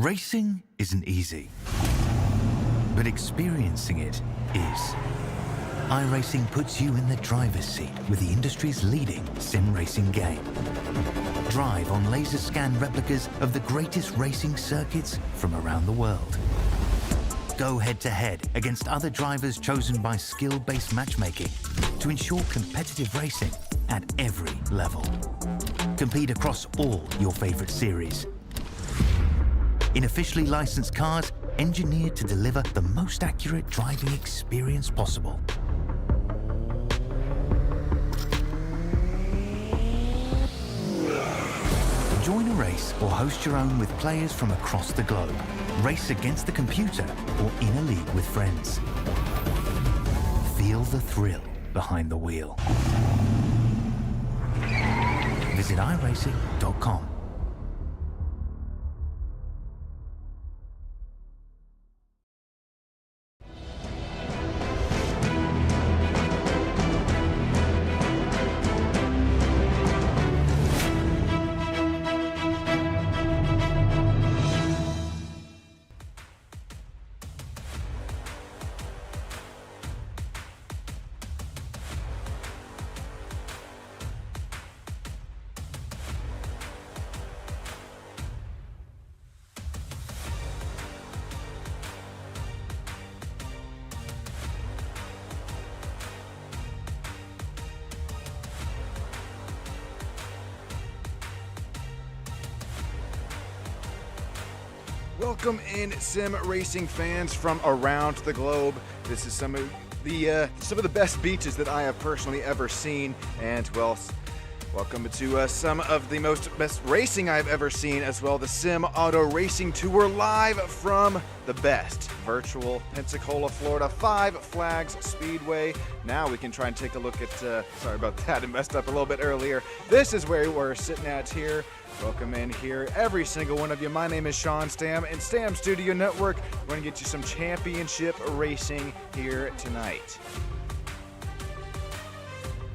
Racing isn't easy, but experiencing it is. iRacing puts you in the driver's seat with the industry's leading sim racing game. Drive on laser scan replicas of the greatest racing circuits from around the world. Go head-to-head against other drivers chosen by skill-based matchmaking to ensure competitive racing at every level. Compete across all your favorite series. In officially licensed cars, engineered to deliver the most accurate driving experience possible. Join a race or host your own with players from across the globe. Race against the computer or in a league with friends. Feel the thrill behind the wheel. Visit iRacing.com. Welcome in, sim racing fans from around the globe. This is some of the best beaches that I have personally ever seen, and well, welcome to some of the best racing I've ever seen as well. The Sim Auto Racing Tour live from the best virtual Pensacola, Florida, Five Flags Speedway. Now we can try and take a look at. Sorry about that, I messed up a little bit earlier. This is where we're sitting at here. Welcome in here, every single one of you. My name is Sean Stam, and Stam Studio Network. We're going to get you some championship racing here tonight.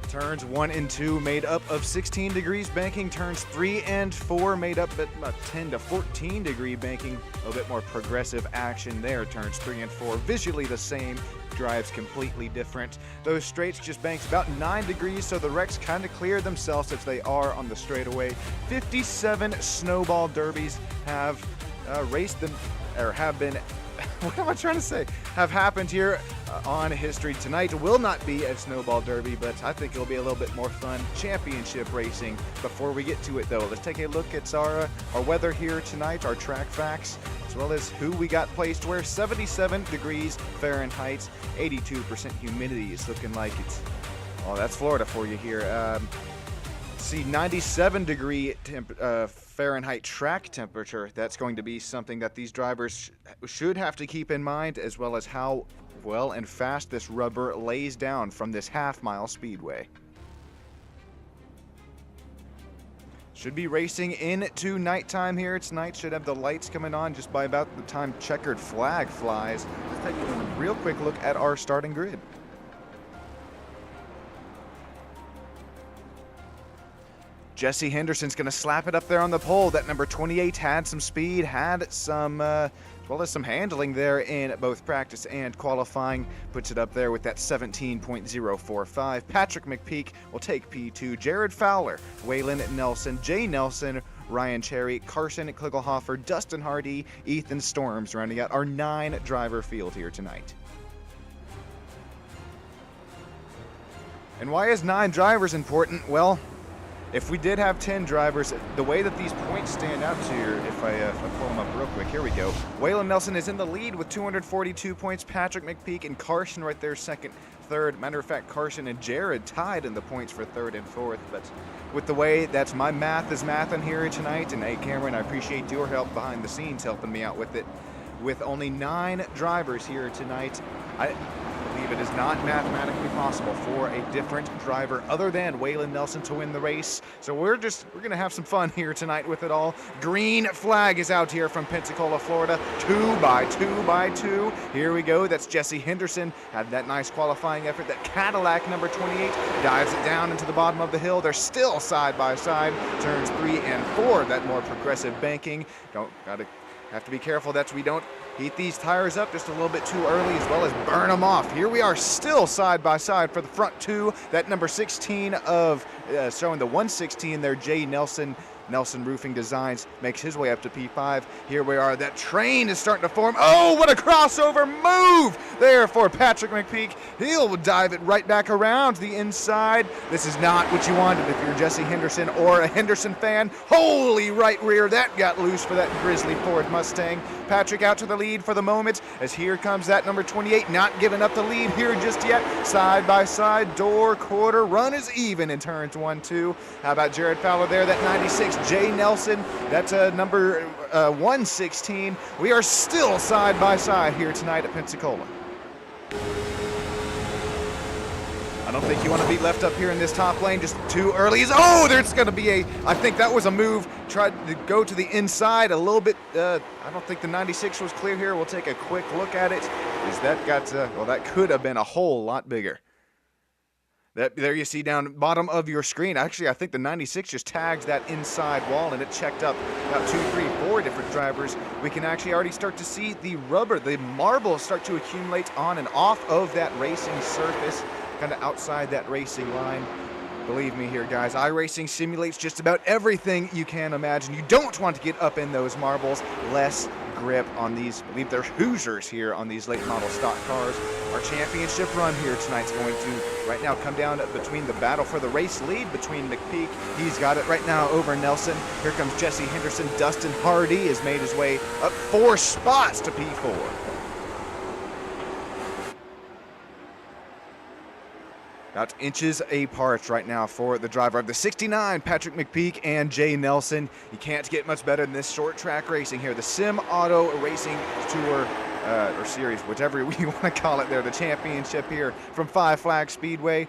Turns 1 and 2 made up of 16 degrees banking. Turns 3 and 4 made up at about 10 to 14 degree banking. A little bit more progressive action there. Turns 3 and 4 visually the same. Drives completely different. Those straights just banks about 9 degrees, so the wrecks kind of clear themselves as they are on the straightaway. 57 snowball derbies have raced them, or have been, what am I trying to say? Have happened here on History Tonight. It will not be a snowball derby, but I think it'll be a little bit more fun championship racing. Before we get to it though, let's take a look at our weather here tonight, our track facts, as well as who we got placed where. 77 degrees Fahrenheit, 82% humidity. It's looking like it's, oh, that's Florida for you here. See, 97 degree Fahrenheit track temperature. That's going to be something that these drivers should have to keep in mind, as well as how well and fast this rubber lays down from this half-mile speedway. Should be racing into nighttime here tonight. Should have the lights coming on just by about the time checkered flag flies. Let's take a real quick look at our starting grid. Jesse Henderson's going to slap it up there on the pole. That number 28 had some speed, had some, as well as some handling there in both practice and qualifying. Puts it up there with that 17.045. Patrick McPeak will take P2. Jared Fowler, Waylon Nelson, Jay Nelson, Ryan Cherry, Carson Klingelhofer, Dustin Hardy, Ethan Storms, rounding out our 9-driver field here tonight. And why is 9 drivers important? Well, if we did have 10 drivers, the way that these points stand out to you, if I pull them up real quick, here we go. Waylon Nelson is in the lead with 242 points. Patrick McPeak and Carson right there second, third. Matter of fact, Carson and Jared tied in the points for third and fourth. But with the way that's my math is mathing here tonight, and hey, Cameron, I appreciate your help behind the scenes helping me out with it. With only 9 drivers here tonight, I believe it is not mathematically possible for a different driver other than Waylon Nelson to win the race. So we're going to have some fun here tonight with it all. Green flag is out here from Pensacola, Florida. 2 by 2 by 2. Here we go. That's Jesse Henderson. Had that nice qualifying effort. That Cadillac number 28 dives it down into the bottom of the hill. They're still side by side. Turns 3 and 4. That more progressive banking. Got to Have to be careful that we don't heat these tires up just a little bit too early, as well as burn them off. Here we are still side by side for the front two. That number 16 of showing the 116 there, Jay Nelson. Nelson Roofing Designs makes his way up to P5. Here we are. That train is starting to form. Oh, what a crossover move there for Patrick McPeak. He'll dive it right back around the inside. This is not what you wanted if you're Jesse Henderson or a Henderson fan. Holy right rear. That got loose for that Grizzly Ford Mustang. Patrick out to the lead for the moment, as here comes that number 28, not giving up the lead here just yet. Side by side, door, quarter, run is even in turns 1, 2. How about Jared Fowler there, that 96, Jay Nelson, that's number 116. We are still side by side here tonight at Pensacola. I don't think you want to be left up here in this top lane just too early. Oh, there's going to be I think that was a move. Tried to go to the inside a little bit. I don't think the 96 was clear here. We'll take a quick look at it. Is that got, well, that could have been a whole lot bigger. There you see down bottom of your screen. Actually, I think the 96 just tags that inside wall, and it checked up about 2, 3, 4 different drivers. We can actually already start to see the rubber, the marble start to accumulate on and off of that racing surface, kind of outside that racing line. Believe me here, guys, iRacing simulates just about everything you can imagine. You don't want to get up in those marbles. Less grip on these, I believe they're Hoosiers here on these late model stock cars. Our championship run here tonight's going to right now come down between the battle for the race lead between McPeak. He's got it right now over Nelson. Here comes Jesse Henderson. Dustin Hardy has made his way up 4 spots to P4. About inches apart right now for the driver of the 69, Patrick McPeak, and Jay Nelson. You can't get much better than this short track racing here. The Sim Auto Racing Tour, or Series, whatever you want to call it there, the championship here from Five Flags Speedway.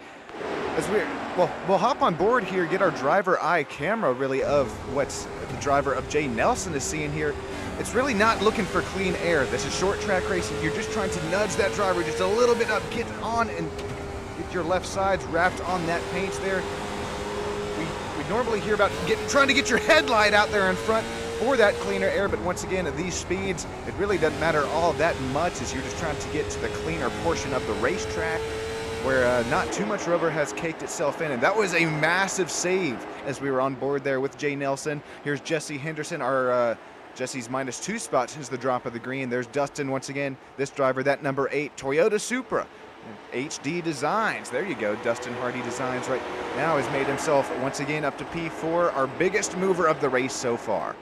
We'll hop on board here, get our driver eye camera really of what the driver of Jay Nelson is seeing here. It's really not looking for clean air. This is short track racing. You're just trying to nudge that driver just a little bit up, get on and get your left sides wrapped on that paint there. We normally hear about trying to get your headlight out there in front for that cleaner air, but once again, at these speeds, it really doesn't matter all that much, as you're just trying to get to the cleaner portion of the racetrack where not too much rubber has caked itself in. And that was a massive save as we were on board there with Jay Nelson. Here's Jesse Henderson, our Jesse's -2 spots is the drop of the green. There's Dustin once again, this driver, that number 8 Toyota Supra. HD Designs, there you go, Dustin Hardy Designs right now has made himself once again up to P4, our biggest mover of the race so far.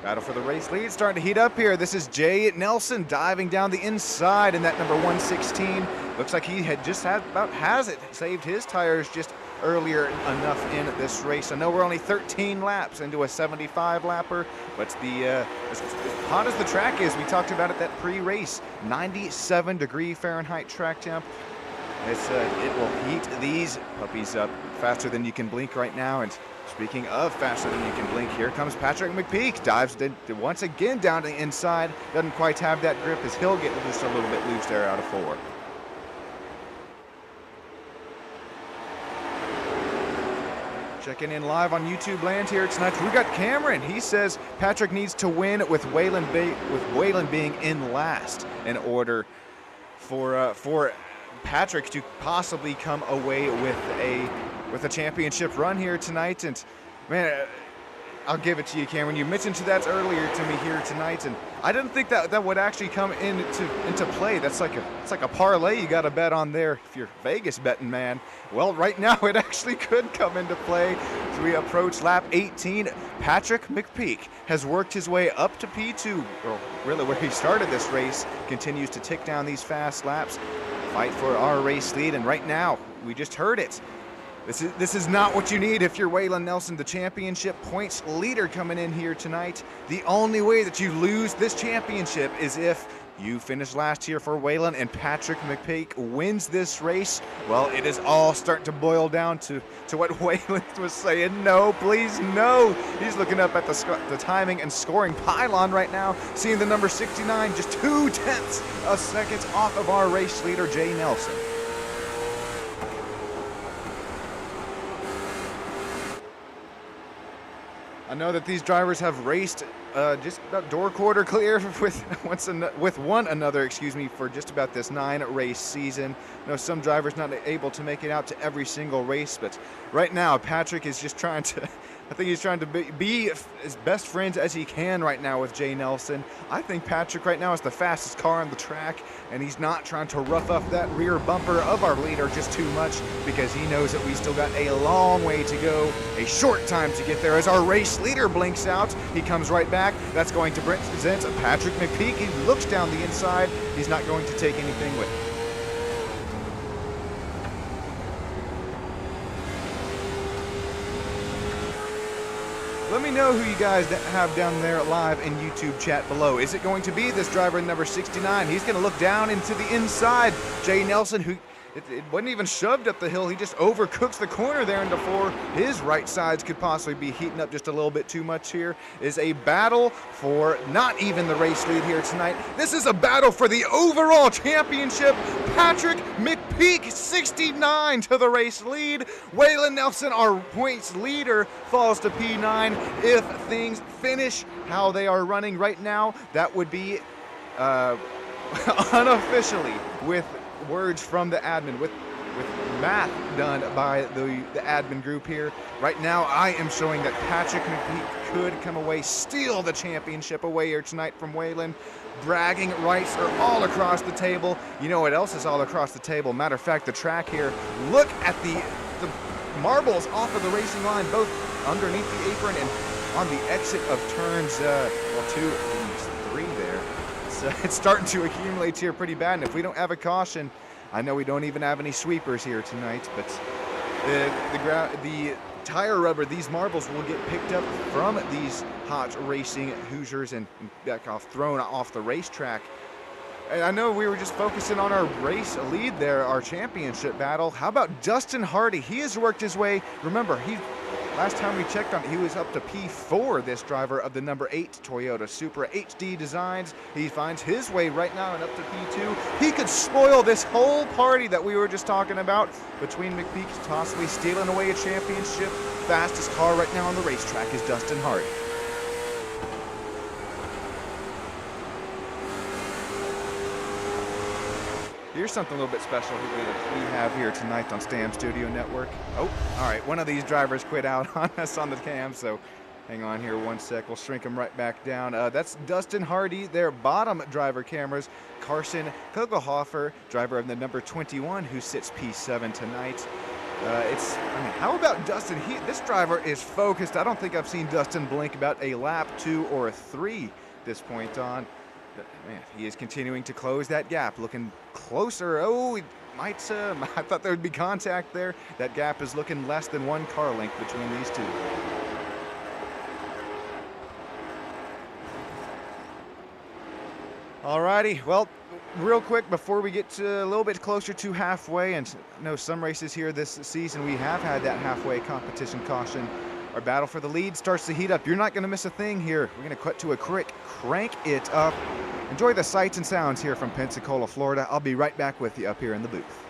Battle for the race lead starting to heat up here. This is Jay Nelson diving down the inside in that number 116. Looks like he had just saved his tires just earlier enough in this race. I know we're only 13 laps into a 75 lapper, but as hot as the track is, we talked about it that pre-race, 97-degree Fahrenheit track temp. It will heat these puppies up faster than you can blink right now. And speaking of faster than you can blink, here comes Patrick McPeak. Dives once again down to the inside. Doesn't quite have that grip as he'll get just a little bit loose there out of 4. Checking in live on YouTube land here tonight. We got Cameron. He says Patrick needs to win with Waylon being in last in order for Patrick to possibly come away with a championship run here tonight. And man, I'll give it to you, Cameron. You mentioned that earlier to me here tonight, and I didn't think that would actually come into play. It's like a parlay you got to bet on there if you're Vegas betting, man. Well, right now it actually could come into play as we approach lap 18. Patrick McPeak has worked his way up to P2, or really where he started this race, continues to tick down these fast laps, fight for our race lead, and right now, we just heard it. This is not what you need if you're Waylon Nelson, the championship points leader coming in here tonight. The only way that you lose this championship is if You finished last here for Waylon, and Patrick McPeak wins this race. Well, it is all starting to boil down to what Waylon was saying. No, please, no. He's looking up at the timing and scoring pylon right now, seeing the number 69 just 0.2 of seconds off of our race leader, Jay Nelson. I know that these drivers have raced just about door quarter clear with one another, for just about this 9-race season. I know some drivers not able to make it out to every single race, but right now Patrick is just trying to, I think he's trying to be as best friends as he can right now with Jay Nelson. I think Patrick right now is the fastest car on the track, and he's not trying to rough up that rear bumper of our leader just too much, because he knows that we still got a long way to go, a short time to get there. As our race leader blinks out, he comes right back. That's going to present Patrick McPeak. He looks down the inside. He's not going to take anything with him. Let me know who you guys have down there live in YouTube chat below. Is it going to be this driver number 69? He's going to look down into the inside. Jay Nelson, who it wasn't even shoved up the hill. He just overcooks the corner there into 4. His right sides could possibly be heating up just a little bit too much here. Is a battle for not even the race lead here tonight. This is a battle for the overall championship. Patrick McPeak, 69 to the race lead. Waylon Nelson, our points leader, falls to P9. If things finish how they are running right now, that would be unofficially, with words from the admin, with math done by the admin group here. Right now, I am showing that Patrick McPeak could come away, steal the championship away here tonight from Waylon. Bragging rights are all across the table. You know what else is all across the table? Matter of fact, the track here. Look at the marbles off of the racing line, both underneath the apron and on the exit of turns 2 and 3 there. So it's starting to accumulate here pretty bad, and if we don't have a caution, I know we don't even have any sweepers here tonight, but the tire rubber, these marbles will get picked up from these hot racing Hoosiers and thrown off the racetrack. And I know we were just focusing on our race lead there, our championship battle. How about Dustin Hardy? He has worked his way. Remember, last time we checked on it, he was up to P4, this driver of the number 8 Toyota Supra HD Designs. He finds his way right now and up to P2. He could spoil this whole party that we were just talking about between McPeak possibly stealing away a championship. Fastest car right now on the racetrack is Dustin Hardy. Here's something a little bit special we have here tonight on Stam Studio Network. Oh, all right, one of these drivers quit out on us on the cam, so hang on here one sec. We'll shrink him right back down. That's Dustin Hardy, their bottom driver cameras. Carson Kogelhofer, driver of the number 21, who sits P7 tonight. How about Dustin? This driver is focused. I don't think I've seen Dustin blink about a lap, 2 or 3 this point on. Man, he is continuing to close that gap, looking closer. Oh, he might, I thought there would be contact there. That gap is looking less than 1 car length between these two. Alrighty, well, real quick before we get to a little bit closer to halfway, and I know some races here this season we have had that halfway competition caution. Our battle for the lead starts to heat up. You're not going to miss a thing here. We're going to cut to a quick crank it up. Enjoy the sights and sounds here from Pensacola, Florida. I'll be right back with you up here in the booth.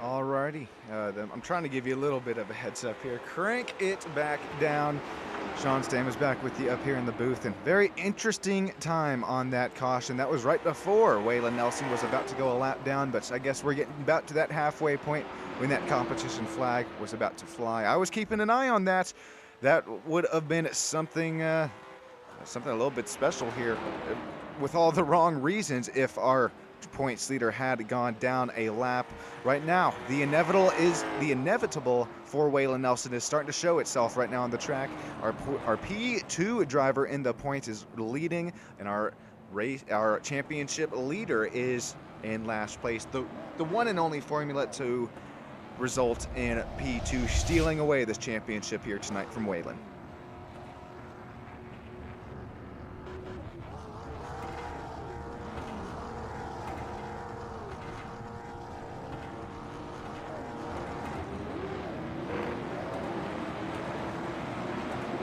Alrighty, I'm trying to give you a little bit of a heads up here. Crank it back down. Sean Stam is back with you up here in the booth, and very interesting time on that caution. That was right before Waylon Nelson was about to go a lap down, but I guess we're getting about to that halfway point when that competition flag was about to fly. I was keeping an eye on that. That would have been something a little bit special here, with all the wrong reasons if our points leader had gone down a lap. Right now, the inevitable for Waylon Nelson is starting to show itself right now on the track. Our P2 driver in the points is leading, and our championship leader is in last place. The one and only formula to result in P2 stealing away this championship here tonight from Waylon.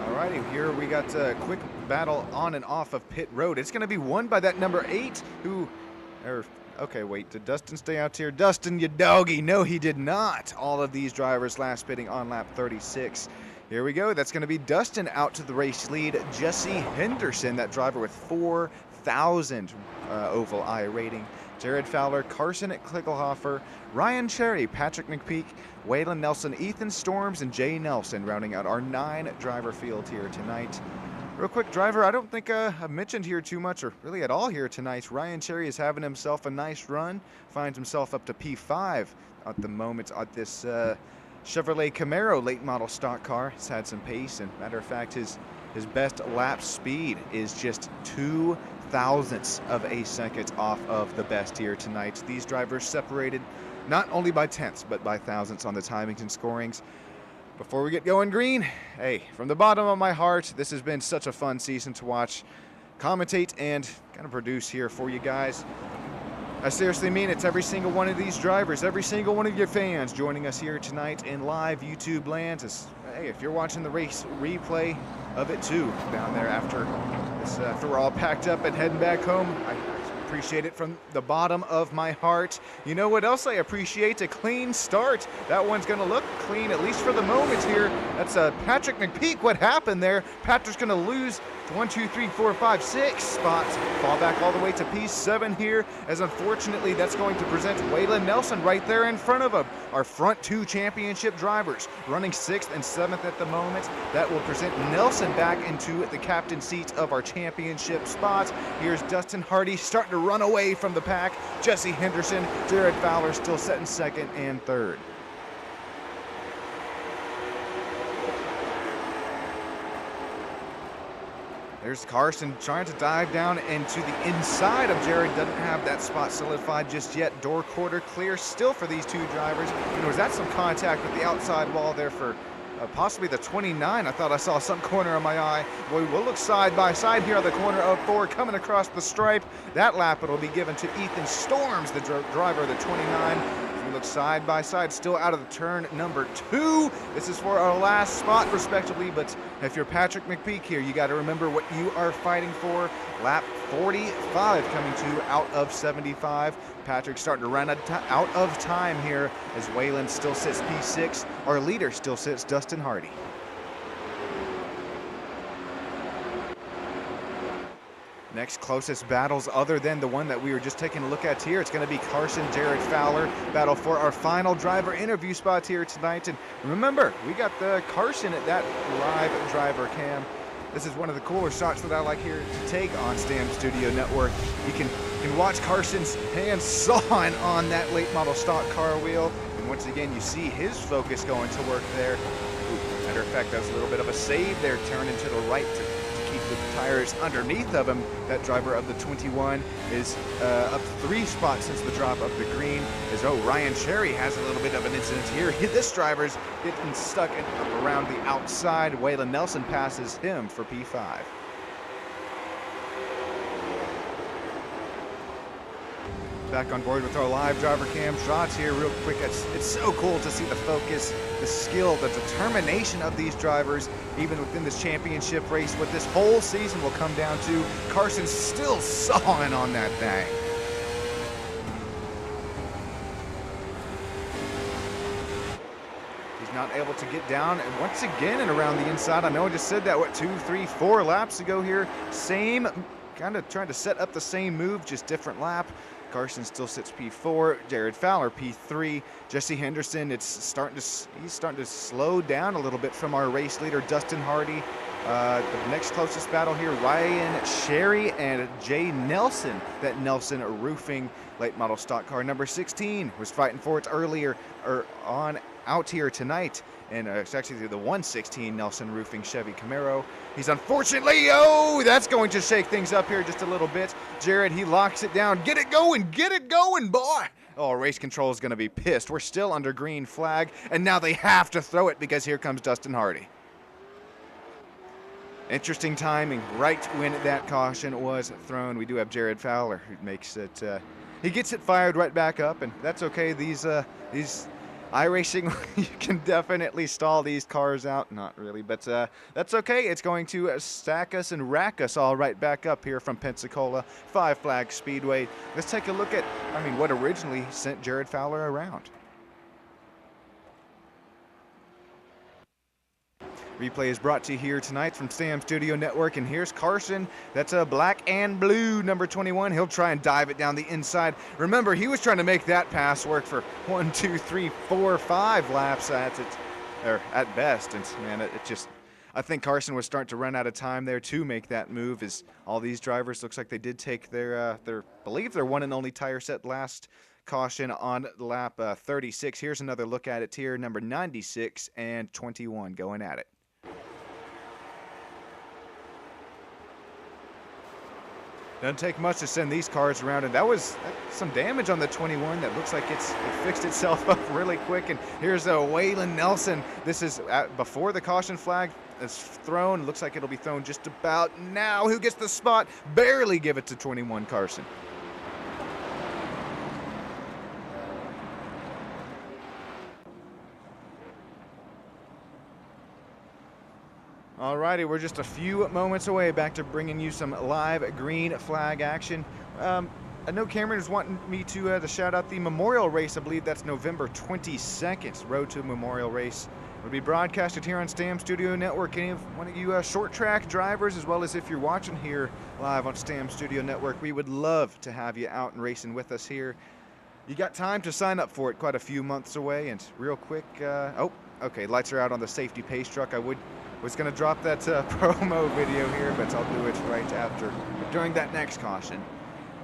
Alrighty, here we got a quick battle on and off of pit road. It's going to be won by that number 8 okay, wait, did Dustin stay out here? Dustin, you doggy. No, he did not. All of these drivers last pitting on lap 36. Here we go. That's going to be Dustin out to the race lead. Jesse Henderson, that driver with 4,000 oval eye rating. Jared Fowler, Carson Klickelhofer, Ryan Cherry, Patrick McPeak, Waylon Nelson, Ethan Storms, and Jay Nelson rounding out our 9-driver field here tonight. Real quick, driver, I don't think I've mentioned here too much or really at all here tonight. Ryan Cherry is having himself a nice run, finds himself up to P5 at the moment at this Chevrolet Camaro late model stock car. He's had some pace, and matter of fact, his best lap speed is just 2 thousandths of a second off of the best here tonight. These drivers separated not only by tenths, but by thousandths on the timings and scorings. Before we get going green, hey, from the bottom of my heart, this has been such a fun season to watch, commentate, and kind of produce here for you guys. I seriously mean it's every single one of these drivers, every single one of your fans joining us here tonight in live YouTube land. Hey, if you're watching the race replay of it too, down there after we're all packed up and heading back home, I appreciate it from the bottom of my heart. You know what else I appreciate? A clean start. That one's going to look clean, at least for the moment here. That's Patrick McPeak. What happened there? Patrick's going to lose 1, 2, 3, 4, 5, 6 spots. Fall back all the way to P7 here, as unfortunately that's going to present Waylon Nelson right there in front of him. Our front 2 championship drivers running 6th and 7th at the moment. That will present Nelson back into the captain seat of our championship spots. Here's Dustin Hardy starting to run away from the pack. Jesse Henderson, Jared Fowler still set in 2nd and 3rd. There's Carson trying to dive down into the inside of Jared. Doesn't have that spot solidified just yet. Door quarter clear still for these 2 drivers. And was that some contact with the outside wall there for possibly the 29? I thought I saw some corner of my eye. Boy, we'll look side by side here on the corner of 4 coming across the stripe. That lap it'll be given to Ethan Storms, the driver of the 29. We look side by side, still out of the turn number 2. This is for our last spot, respectively. But if you're Patrick McPeak here, you got to remember what you are fighting for. Lap 45 coming to out of 75. Patrick starting to run out of time here as Waylon still sits P6. Our leader still sits Dustin Hardy. Next closest battles other than the one that we were just taking a look at here, it's going to be Carson, Jared Fowler battle for our final driver interview spot here tonight. And remember, we got the Carson at that live driver cam. This is one of the cooler shots that I like here to take on Stam Studio Network. You can watch Carson's hands sawing on that late model stock car wheel. And once again, you see his focus going to work there. Ooh, matter of fact, that was a little bit of a save there, turning to the right to keep the tires underneath of him. That driver of the 21 is up 3 spots since the drop of the green. As Ryan Cherry has a little bit of an incident here. This driver's getting stuck around the outside. Waylon Nelson passes him for P5. Back on board with our live driver cam shots here real quick. It's so cool to see the focus, the skill, the determination of these drivers, even within this championship race. What this whole season will come down to, Carson's still sawing on that thing. He's not able to get down, and once again and around the inside. I know I just said that, 2, 3, 4 laps ago here. Same, kind of trying to set up the same move, just different lap. Carson still sits P4, Jared Fowler P3, Jesse Henderson. He's starting to slow down a little bit from our race leader, Dustin Hardy. The next closest battle here, Ryan Sherry and Jay Nelson. That Nelson Roofing late model stock car number 16 was fighting for it earlier on out here tonight. And it's actually the 116 Nelson Roofing Chevy Camaro. He's unfortunately, that's going to shake things up here just a little bit. Jared, he locks it down. Get it going, boy. Oh, race control is going to be pissed. We're still under green flag, and now they have to throw it because here comes Dustin Hardy. Interesting timing, right when that caution was thrown. We do have Jared Fowler who makes it, he gets it fired right back up, and that's okay. These iRacing, you can definitely stall these cars out. Not really, but that's okay. It's going to stack us and rack us all right back up here from Pensacola, Five Flags Speedway. Let's take a look at, what originally sent Jared Fowler around. Replay is brought to you here tonight from Sam Studio Network, and here's Carson. That's a black and blue number 21. He'll try and dive it down the inside. Remember, he was trying to make that pass work for 1, 2, 3, 4, 5 laps at best. And man, I think Carson was starting to run out of time there to make that move. As all these drivers, looks like they did take their one and only tire set last caution on lap 36. Here's another look at it here. Number 96 and 21 going at it. Doesn't take much to send these cars around, and that was some damage on the 21 that looks like it fixed itself up really quick. And here's Waylon Nelson. This is before the caution flag is thrown. Looks like it'll be thrown just about now. Who gets the spot? Barely give it to 21 Carson. Alrighty, we're just a few moments away back to bringing you some live green flag action. I know Cameron is wanting me to shout out the Memorial Race. I believe that's November 22nd. Road to Memorial Race will be broadcasted here on Stam Studio Network. Any of one of you short track drivers, as well as if you're watching here live on Stam Studio Network, we would love to have you out and racing with us here. You got time to sign up for it, quite a few months away. And real quick, okay, lights are out on the safety pace truck. I was going to drop that promo video here, but I'll do it right after, during that next caution.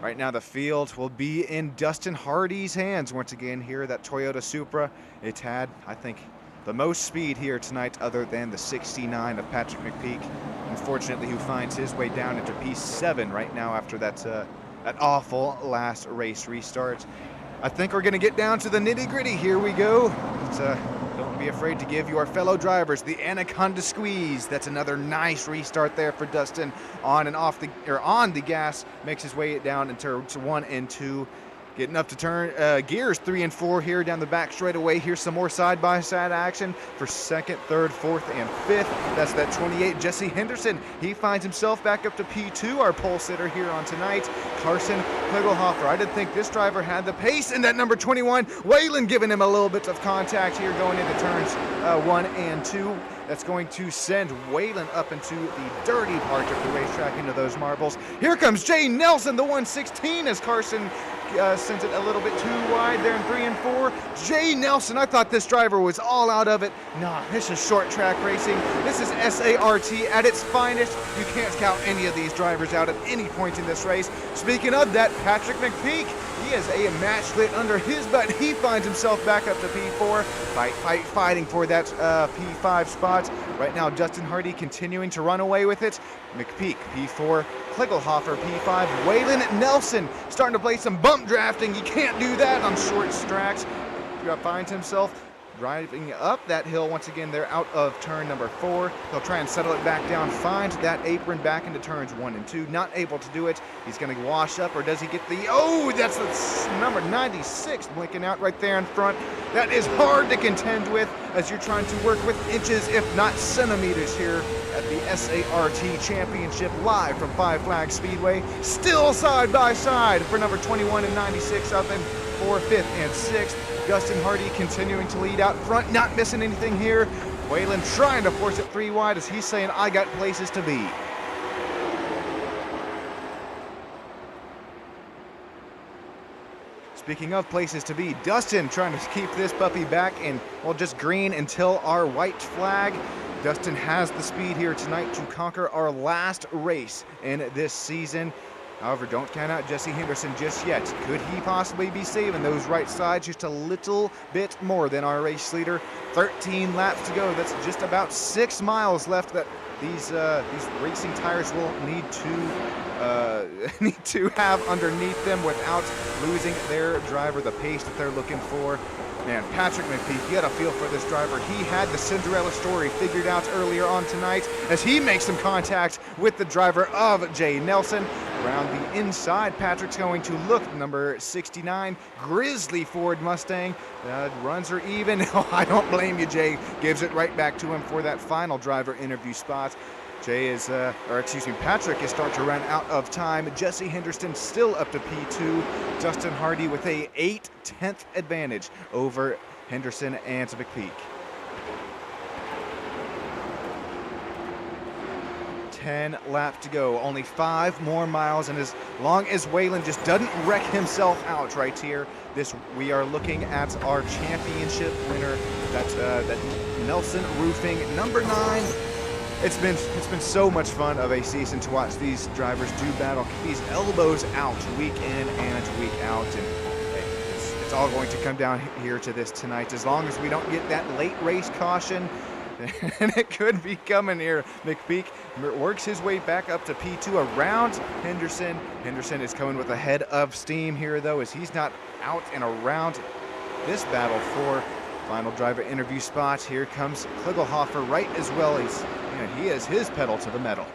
Right now the field will be in Dustin Hardy's hands once again here. That Toyota Supra, it had, I think, the most speed here tonight other than the 69 of Patrick McPeak. Unfortunately, who finds his way down into P7 right now after that awful last race restart. I think we're going to get down to the nitty-gritty. Here we go. Don't be afraid to give your fellow drivers the Anaconda squeeze. That's another nice restart there for Dustin. On the gas, makes his way down into 1 and 2. Getting up to turn gears 3 and 4 here down the back straightaway. Here's some more side-by-side action for 2nd, 3rd, 4th, and 5th. That's that 28, Jesse Henderson. He finds himself back up to P2, our pole sitter here on tonight. Carson Kligelhofer. I didn't think this driver had the pace. And that number 21, Waylon, giving him a little bit of contact here going into turns 1 and 2. That's going to send Waylon up into the dirty part of the racetrack, into those marbles. Here comes Jay Nelson, the 116, as Carson sent it a little bit too wide there in 3 and 4. Jay Nelson, I thought this driver was all out of it. Nah, this is short track racing. This is SART at its finest. You can't count any of these drivers out at any point in this race. Speaking of that, Patrick McPeak, he has a match lit under his butt. He finds himself back up to P4, fighting for that P5 spot. Right now, Dustin Hardy continuing to run away with it. McPeak, P4, Kligelhofer, P5, Waylon Nelson starting to play some bump drafting. You can't do that on short tracks. Finds himself driving up that hill once again. They're out of turn number 4. He'll try and settle it back down, find that apron back into turns 1 and 2. Not able to do it. He's going to wash up, or does he get the, that's the number 96 blinking out right there in front. That is hard to contend with as you're trying to work with inches, if not centimeters, here at the SART Championship live from Five Flags Speedway. Still side by side for number 21 and 96 up in 4th, 5th, and 6th. Dustin Hardy continuing to lead out front, not missing anything here. Waylon trying to force it 3 wide as he's saying, I got places to be. Speaking of places to be, Dustin trying to keep this puppy back and, well, just green until our white flag. Dustin has the speed here tonight to conquer our last race in this season. However, don't count out Jesse Henderson just yet. Could he possibly be saving those right sides just a little bit more than our race leader? 13 laps to go. That's just about 6 miles left that these racing tires will need to have underneath them without losing their driver the pace that they're looking for. Man, Patrick McPeak, you got a feel for this driver. He had the Cinderella story figured out earlier on tonight as he makes some contact with the driver of Jay Nelson. Around the inside, Patrick's going to look, number 69, Grizzly Ford Mustang. Runs are even. Oh, I don't blame you, Jay. Gives it right back to him for that final driver interview spot. Patrick is starting to run out of time. Jesse Henderson still up to P2. Justin Hardy with a 8/10 advantage over Henderson and McPeak. 10 laps to go, only 5 more miles, and as long as Waylon just doesn't wreck himself out right here, we are looking at our championship winner, that Nelson Roofing, number 9. It's been so much fun of a season to watch these drivers do battle, these elbows out week in and week out, and it's all going to come down here to this tonight. As long as we don't get that late race caution, and it could be coming here. McPeak works his way back up to P2 around Henderson. Henderson is coming with a head of steam here, though, as he's not out and around this battle for final driver interview spot. Here comes Kligelhofer right as well. He has his pedal to the metal.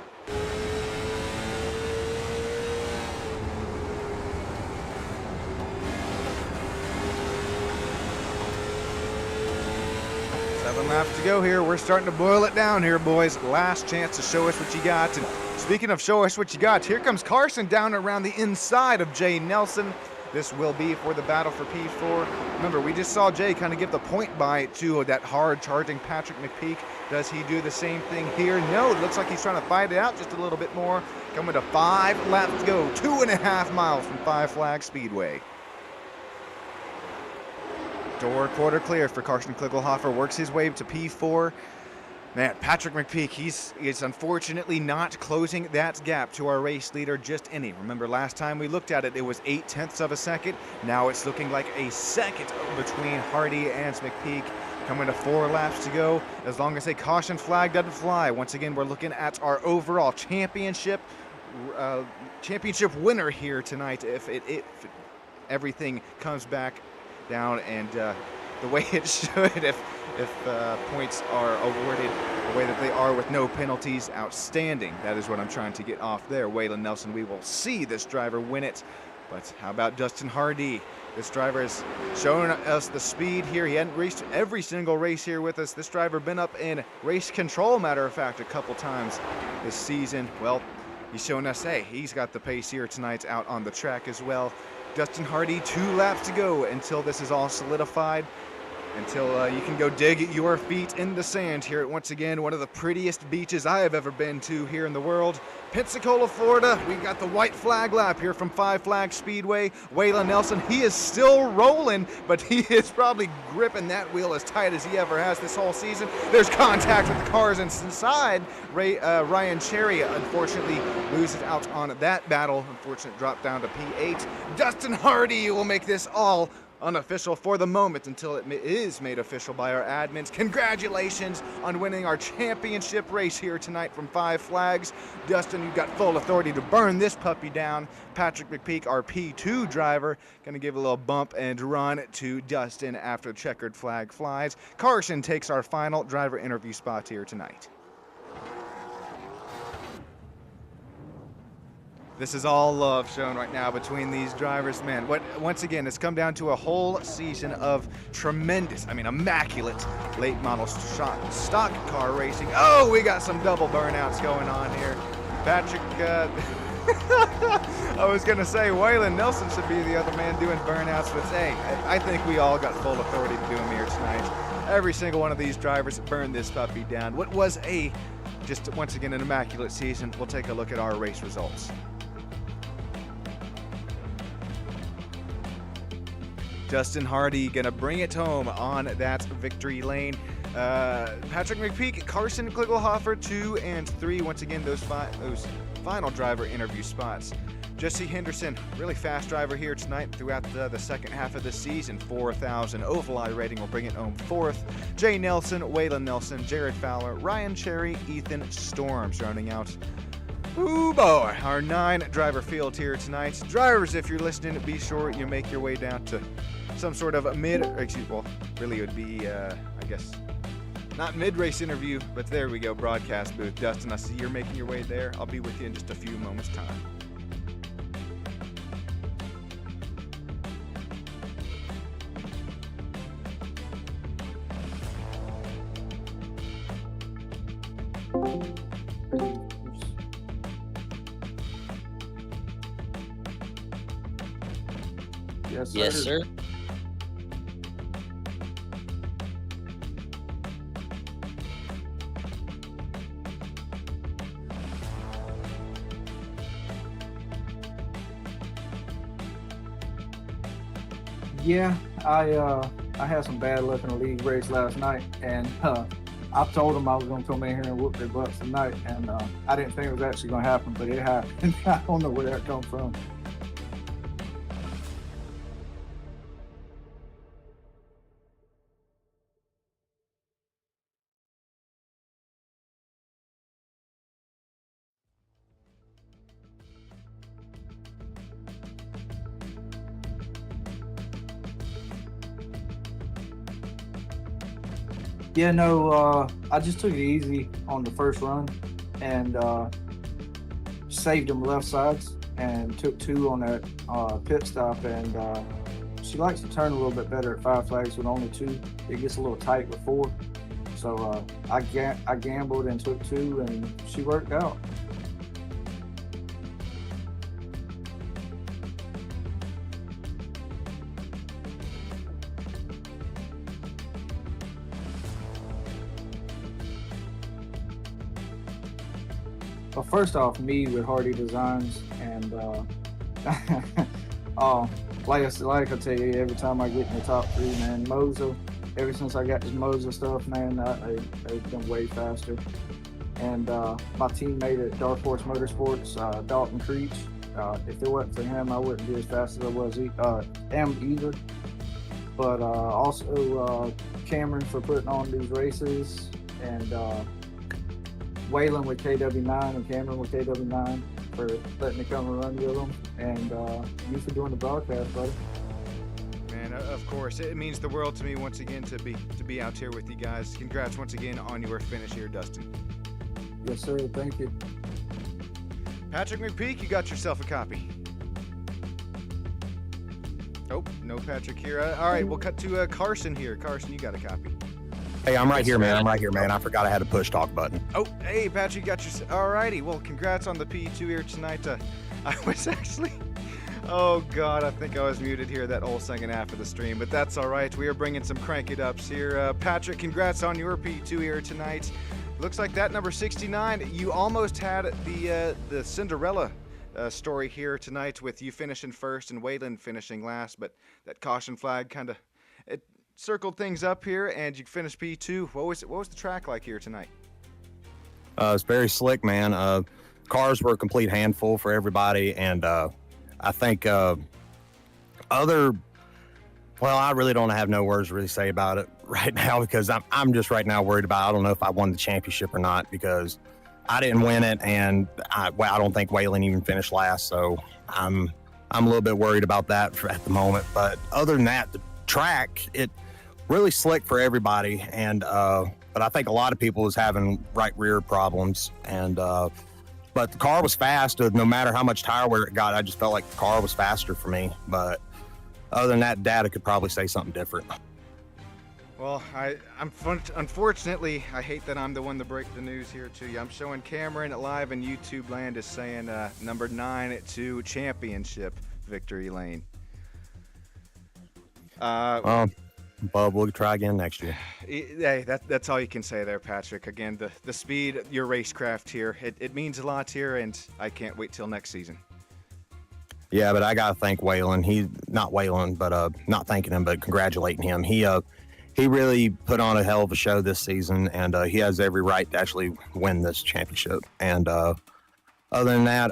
Laps to go here. We're starting to boil it down here, boys. Last chance to show us what you got. And speaking of show us what you got, here comes Carson down around the inside of Jay Nelson. This will be for the battle for P4. Remember, we just saw Jay kind of give the point by to that hard charging Patrick McPeak. Does he do the same thing here? No, it looks like he's trying to fight it out just a little bit more. Coming to 5 laps to go, 2.5 miles from Five Flags Speedway. Door quarter clear for Carson Kligelhofer, works his way to P4. Man, Patrick McPeak, he's unfortunately not closing that gap to our race leader just any. Remember last time we looked at it, it was 0.8 of a second. Now it's looking like a second between Hardy and McPeak. Coming to 4 laps to go. As long as a caution flag doesn't fly, once again we're looking at our overall championship winner here tonight. If everything comes back down and the way it should, if points are awarded the way that they are with no penalties, outstanding. That is what I'm trying to get off there. Waylon Nelson, we will see this driver win it. But how about Dustin Hardy? This driver has shown us the speed here. He hadn't raced every single race here with us. This driver been up in race control, matter of fact, a couple times this season. Well, he's shown us, hey, he's got the pace here tonight out on the track as well. Dustin Hardy, 2 laps to go until this is all solidified, until you can go dig your feet in the sand here at, once again, one of the prettiest beaches I have ever been to here in the world. Pensacola, Florida. We got the white flag lap here from Five Flags Speedway. Waylon Nelson, he is still rolling, but he is probably gripping that wheel as tight as he ever has this whole season. There's contact with the cars inside. Ryan Cherry, unfortunately, loses out on that battle. Unfortunate drop down to P8. Dustin Hardy will make this all unofficial for the moment until it is made official by our admins. Congratulations on winning our championship race here tonight from Five Flags. Dustin, you've got full authority to burn this puppy down. Patrick McPeak, our P2 driver, going to give a little bump and run to Dustin after the checkered flag flies. Carson takes our final driver interview spot here tonight. This is all love shown right now between these drivers. Man, once again, it's come down to a whole season of tremendous, immaculate late model stock car racing. Oh, we got some double burnouts going on here. Patrick, I was going to say Waylon Nelson should be the other man doing burnouts, but hey, I think we all got full authority to do them here tonight. Every single one of these drivers burned this puppy down. What was just once again an immaculate season. We'll take a look at our race results. Justin Hardy gonna bring it home on that victory lane. Patrick McPeak, Carson Klingelhofer 2 and 3. Once again, those final driver interview spots. Jesse Henderson, really fast driver here tonight throughout the second half of the season. 4,000 Oval rating will bring it home 4th. Jay Nelson, Waylon Nelson, Jared Fowler, Ryan Cherry, Ethan Storms rounding out. Ooh boy, our 9 driver field here tonight. Drivers, if you're listening, be sure you make your way down to some sort of really it would be, I guess, not mid-race interview, but there we go, broadcast booth. Dustin, I see you're making your way there. I'll be with you in just a few moments' time. Yes, sir. Yeah, I had some bad luck in the league race last night, and I told them I was going to come in here and whoop their butts tonight, and I didn't think it was actually going to happen, but it happened. I don't know where that come from. Yeah, no, I just took it easy on the first run and saved them left sides and took 2 on that pit stop. And she likes to turn a little bit better at 5 flags with only 2. It gets a little tight with 4. So I gambled and took 2, and she worked out. Well, first off, me with Hardy Designs, and like I tell you, every time I get in the top 3, man, Moza, ever since I got this Moza stuff, man, they've become way faster. And my teammate at Dark Horse Motorsports, Dalton Creech, if it wasn't for him, I wouldn't be as fast as I was either. But also Cameron for putting on these races, and Waylon with KW9 and Cameron with KW9 for letting me come and run with them, and you for doing the broadcast, buddy. Man, of course, it means the world to me once again to be out here with you guys. Congrats once again on your finish here, Dustin. Yes, sir. Thank you. Patrick McPeak, you got yourself a copy. Oh, no Patrick here. All right, we'll cut to Carson here. Carson, you got a copy. Hey, I'm right here, man. I forgot I had a push talk button. Oh, hey, Patrick, you got your... Alrighty, well, congrats on the P2 here tonight. I was actually... Oh, God, I think I was muted here that whole second half of the stream, but that's all right. We are bringing some crank-it-ups here. Patrick, congrats on your P2 here tonight. Looks like that number 69, you almost had the Cinderella story here tonight with you finishing first and Waylon finishing last, but that caution flag kind of... circled things up here, and you finished P2. What was the track like here tonight? It's very slick, man. Cars were a complete handful for everybody, and I think I really don't have no words to really say about it right now, because I'm just right now worried about, I don't know if I won the championship or not, because I didn't win it, and I don't think Waylon even finished last, so I'm a little bit worried about that at the moment. But other than that, the track, it really slick for everybody, and but I think a lot of people was having right rear problems, and but the car was fast. No matter how much tire wear it got, I just felt like the car was faster for me. But other than that, Data could probably say something different. Well, unfortunately, I hate that I'm the one to break the news here to you. I'm showing Cameron live in YouTube land is saying number 9-2 championship victory lane. Bub, we'll try again next year. Hey, that's all you can say there, Patrick. Again, the speed, your racecraft here, it means a lot here, and I can't wait till next season. Yeah, but I got to thank Waylon. Not thanking him, but congratulating him. He really put on a hell of a show this season, and he has every right to actually win this championship. And other than that,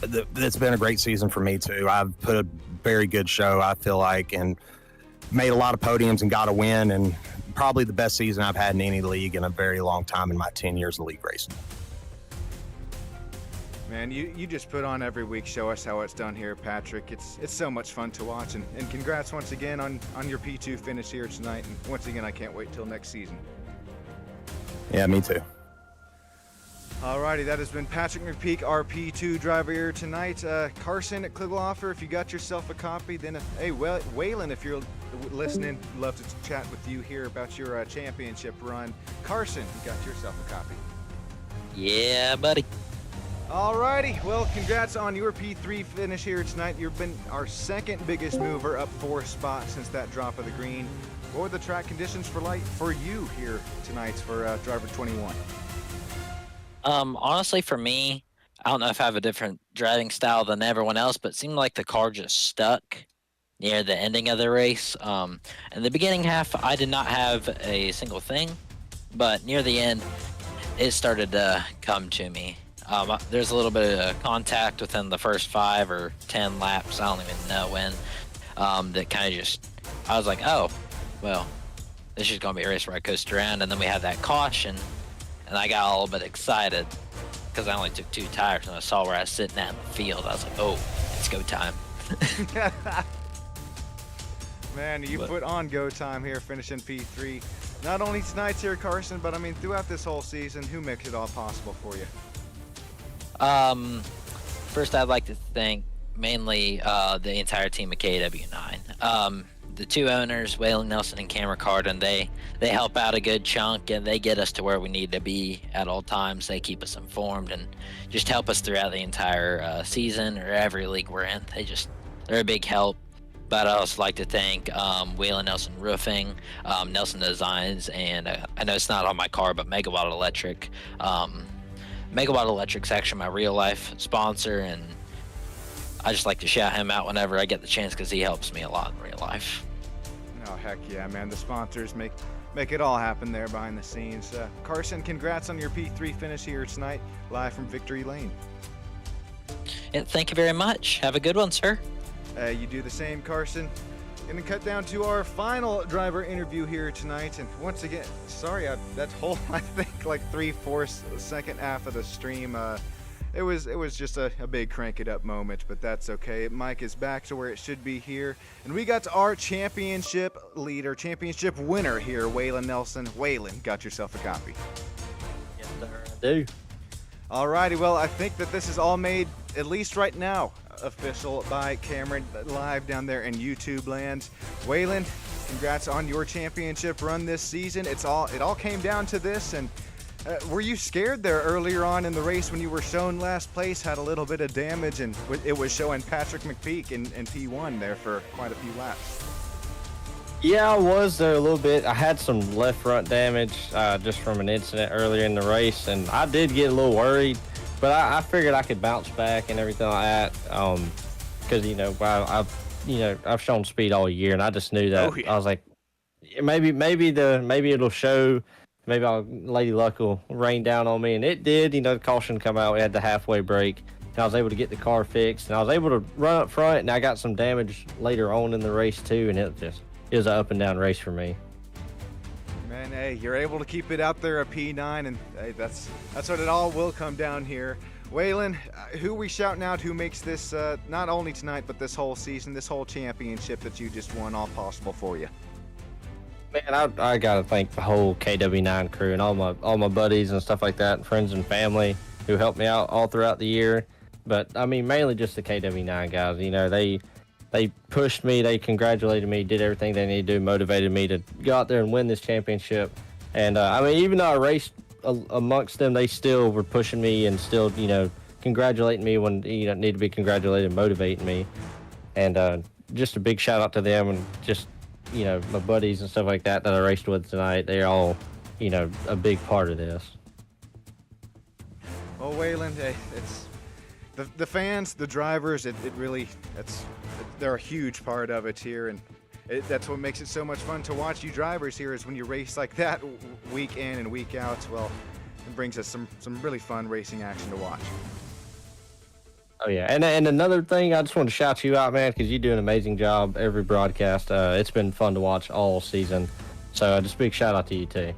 it's been a great season for me too. I've put a very good show, I feel like, and made a lot of podiums and got a win, and probably the best season I've had in any league in a very long time in my 10 years of league racing. Man, you just put on every week, show us how it's done here, Patrick. It's so much fun to watch, and congrats once again on your P2 finish here tonight. And once again, I can't wait till next season. Yeah, me too. Alrighty, that has been Patrick McPeak, our P2 driver here tonight. Carson at Kligloffer, if you got yourself a copy, then hey, Waylon, if you're listening, love to chat with you here about your championship run. Carson, you got yourself a copy. Yeah, buddy. Alrighty, well, congrats on your P3 finish here tonight. You've been our second biggest mover, up 4 spots since that drop of the green. What were the track conditions for you here tonight for driver 21? Honestly, for me, I don't know if I have a different driving style than everyone else, but it seemed like the car just stuck near the ending of the race. In the beginning half, I did not have a single thing, but near the end, it started to come to me. There's a little bit of contact within the first 5 or 10 laps. I don't even know when. That kind of just, I was like, oh, well, this is going to be a race where I coast around. And then we had that caution, and I got a little bit excited because I only took 2 tires, and I saw where I was sitting at in the field. I was like, oh, it's go time. Man, you put on go time here, finishing P3. Not only tonight's here, Carson, but I mean, throughout this whole season, who makes it all possible for you? First, I'd like to thank mainly the entire team of KW9. The 2 owners, Waylon Nelson and Cameron Carden, they help out a good chunk, and they get us to where we need to be at all times. They keep us informed and just help us throughout the entire season or every league we're in. They're a big help. But I'd also like to thank Waylon Nelson Roofing, Nelson Designs, and I know it's not on my car, but Megawatt Electric. Megawatt Electric's actually my real life sponsor, and I just like to shout him out whenever I get the chance because he helps me a lot in real life. Oh, heck yeah, man. The sponsors make it all happen there behind the scenes. Carson, congrats on your P3 finish here tonight, live from Victory Lane. And thank you very much. Have a good one, sir. You do the same, Carson. Gonna cut down to our final driver interview here tonight, and once again, sorry, that whole, I think, like 3/4 second half of the stream, it was just a big crank it up moment, but that's okay. Mike is back to where it should be here, and we got our championship leader, championship winner here, Waylon Nelson. Waylon, got yourself a copy. Yes, sir, I do. Alrighty, well, I think that this is all made, at least right now, official by Cameron live down there in YouTube land. Waylon, congrats on your championship run this season. It all came down to this, and were you scared there earlier on in the race when you were shown last place, had a little bit of damage, and it was showing Patrick McPeak in P1 there for quite a few laps? Yeah, I was there a little bit. I had some left front damage just from an incident earlier in the race, and I did get a little worried. But I figured I could bounce back and everything like that, because I've shown speed all year, and I just knew that. Oh, yeah. I was like, maybe it'll show, maybe Lady Luck will rain down on me, and it did. The caution come out. We had the halfway break, and I was able to get the car fixed, and I was able to run up front, and I got some damage later on in the race too, and it was an up and down race for me. Man, hey, you're able to keep it out there at P9, and hey, that's what it all will come down here. Waylon, who we shouting out, who makes this, not only tonight, but this whole season, this whole championship that you just won, all possible for you? Man, I gotta thank the whole KW9 crew and all my buddies and stuff like that, and friends and family who helped me out all throughout the year. But I mean, mainly just the KW9 guys. they pushed me, they congratulated me, did everything they needed to do, motivated me to go out there and win this championship. And I mean, even though I raced amongst them, they still were pushing me and still, congratulating me when need to be congratulated, motivating me. And just a big shout out to them and just my buddies and stuff like that I raced with tonight. They're all a big part of this. Well, Waylon, hey, it's the fans, the drivers. They're a huge part of it here, and that's what makes it so much fun to watch you drivers here. Is when you race like that week in and week out. Well, it brings us some really fun racing action to watch. Oh yeah, and another thing, I just want to shout you out, man, because you do an amazing job every broadcast. It's been fun to watch all season, so just big shout out to you too.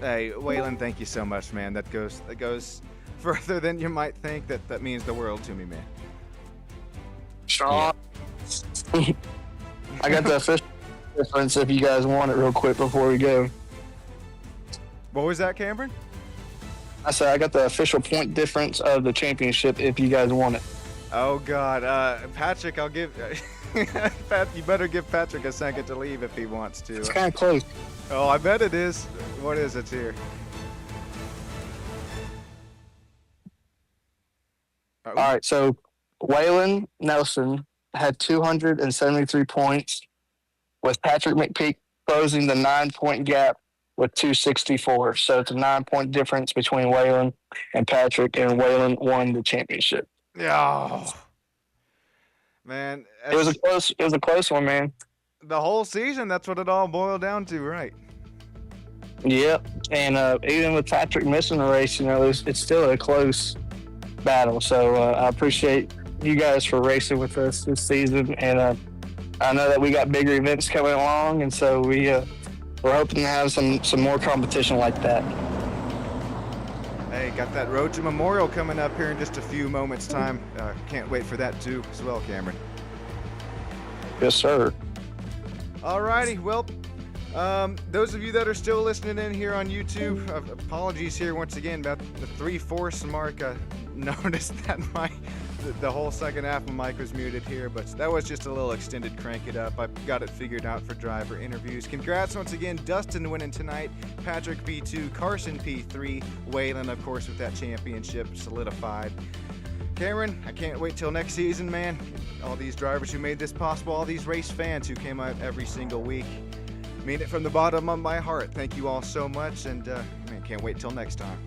Hey, Waylon, thank you so much, man. That goes further than you might think. That means the world to me, man. Sean, I got the official difference if you guys want it real quick before we go. What was that, Cameron? I said I got the official point difference of the championship if you guys want it. Oh God, Patrick, I'll give. You better give Patrick a second to leave if he wants to. It's kind of close. Oh, I bet it is. What is it here? All right, so Waylon Nelson had 273 points, with Patrick McPeak closing the 9-point gap with 264. So it's a 9-point difference between Waylon and Patrick, and Waylon won the championship. Yeah, man, It was a close one, man. the whole season. That's what it all boiled down to, right? Yep, and even with Patrick missing the race, it's still a close battle. So I appreciate you guys for racing with us this season, and I know that we got bigger events coming along, and so we're hoping to have some more competition like that. Hey, got that Road to Memorial coming up here in just a few moments' time. Can't wait for that too, as well, Cameron. Yes, sir. Alrighty, well, those of you that are still listening in here on YouTube, apologies here once again about the 3/4 mark. Noticed that the whole second half of Mike was muted here, but that was just a little extended crank it up. I've got it figured out for driver interviews. Congrats once again, Dustin winning tonight, Patrick P2, Carson P3, Waylon, of course, with that championship solidified. Cameron, I can't wait till next season, man. All these drivers who made this possible, all these race fans who came out every single week. Mean it from the bottom of my heart. Thank you all so much, and man, can't wait till next time.